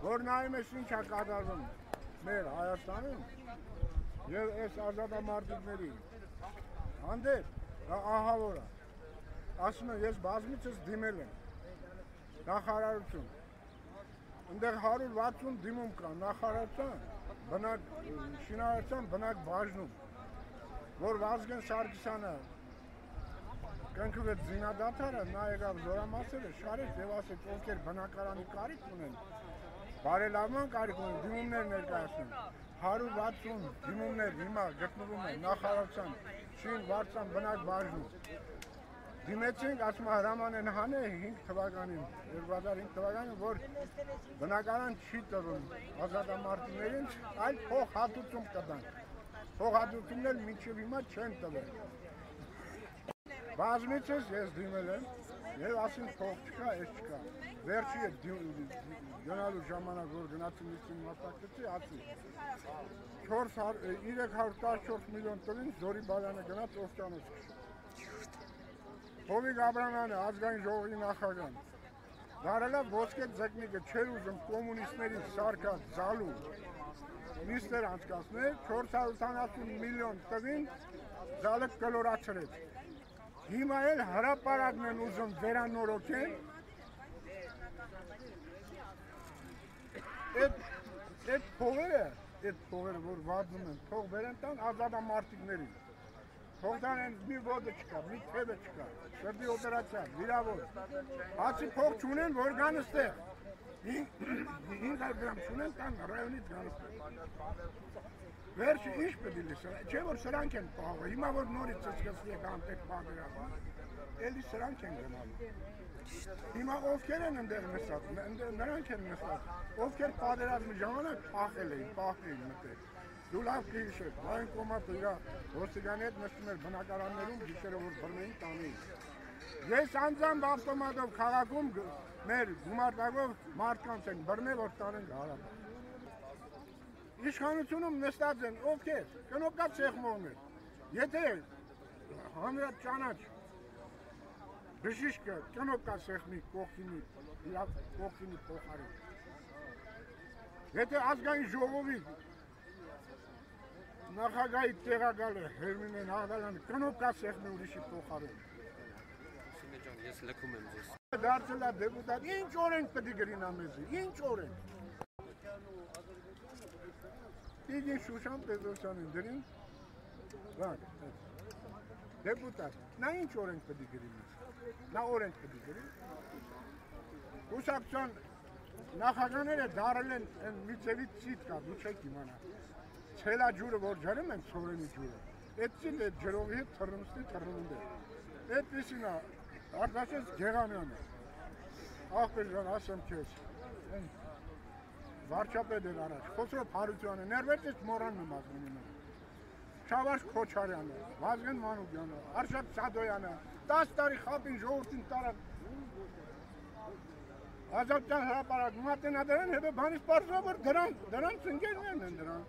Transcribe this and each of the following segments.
որ նայում ես ինչ է կատարվում մեր Հայաստանում եւ այս ազատամարտիկների հանդեպ ահա որ է ասում եմ ես բազմիցս դիմել եմ նախարարություն այնտեղ 160 դիմում կա նախարարության բնակ շինարարության բնակ բաժնում որ Վազգեն Սարգսյանը կնքվեց զինադադարը նա եկավ զորամասերը շարեց եւ ասեց ովքեր բնակարանի կարիք ունեն բարելավման կարիք ունեն դիմումներ ներկայացնեն 160 դիմումներ հիմա գտնվում են նախարարության շին վարչության բնակ բաժնում դիմեցինք ասում հրամանեն հանե 5 թվականին 2005 թվականին որ բնակարան չի տրվում ազատամարտիկներին այլ փոխհատուցում կտանք փոխհատուցումներ մինչև հիմա չեն տվել բազմիցս ես դիմել եմ եւ ասին փող չկա ես չկա վերջի գնալու ժամանակ որ գնացի միստին մասնակցեցի ասի 314 միլիոն տվին Զորի Բալյանը գնաց Օվկիանոս Հովիկ Աբրամյանը ազգային ժողովի նախագահան դարելով ոսկե ձկնիկը չեր ուզում կոմունիստներին սարկած զալու նիստեր անցկացնել 480 միլիոն տվին զալը կլորացրեց հիմա էլ հրապարակն են ուզում վերանորոգեն այդ փողերը որ վազում են թող վերեն տան ազատամարտիկներին թող տան մի ոտը չկա, մի թևը չկա շրդի օպերացիա, վիրավոր հացի փող չունեն որ գան ստեղ 500 գրամ չունեն տան ռայոնից գան ստեղ Վերջը ինչ պետք է լսել, չէ որ սրանք են պահը, հիմա որ նորից սկսվի կանտեք պատերազմը, էլի սրանք են գնալու։ Հիմա ովքեր են ընդեղ նստած, նրանք են նստած, ովքեր պատերազմի ժամանակ փախել էին մտել։ Դու լավ կհիշես, այն կոմատը իր ոստիգանի հետ նստում էր բնակարաններում, գիշերը որ բռնեին տանեին։ Ես անձամբ ավտոմատով քաղաքում մեր գումարտակով մարդկանց են բռնել որ տանեն Ղարաբաղ։ Իշխանությունում նստած են ովքեր կնոկա ցեղմողներ եթե հանրած ճանաչ բժիշկը կնոկա ցեղմի կողքինի փոխարին եթե ազգային ժողովի նախագահի տեղակալը Հերմինե Նահդարյանը կնոկա ցեղմի ուրիշի փոխարին Սիմեջան ես լքում եմ ձեզ դարձել է դեպուտատ ինչ օրենք պետք է գրինա մեզի ինչ օրենք Իգին Շուշան Պետրոսյանին դրին, դեպուտատ, նա ինչ օրենք պետք է գրի մեզ, նա օրենք պետք է գրի, կուսակցության նախագահները դարել են միցևից ծիտ կա, դու չեք իմանա, ցելա ջուրը որ ջրում են ցորենի ջուրը, այդ ծիտ այդ ջրովի հետ թռնում է, այդպիսին է, արտաշես Գեղամյանը, աղբեր ժան ասեմ քեզ, Վարչապետ էր առաջ, Խոսրով Հարությունյանը, ներվերցից մորան նմազնում ունեն, Չավաշ Քոչարյանը, Վազգեն Մանուկյանը, Արշակ Սադոյանը, 10 տարի խապին ժողովրդին տարավ, ազատության հրապարակ մատենադարան հետո բանից պարզով որ դրանց ընկերներն են դրան,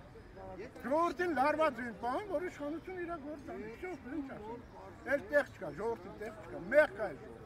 ժողովրդին լարված են պահում, որ իշխանություն իրագործան, ինչ ասում, էլ տեղ չկա, ժողովրդին տեղ չկա, մեղ կա է ժողովրդին։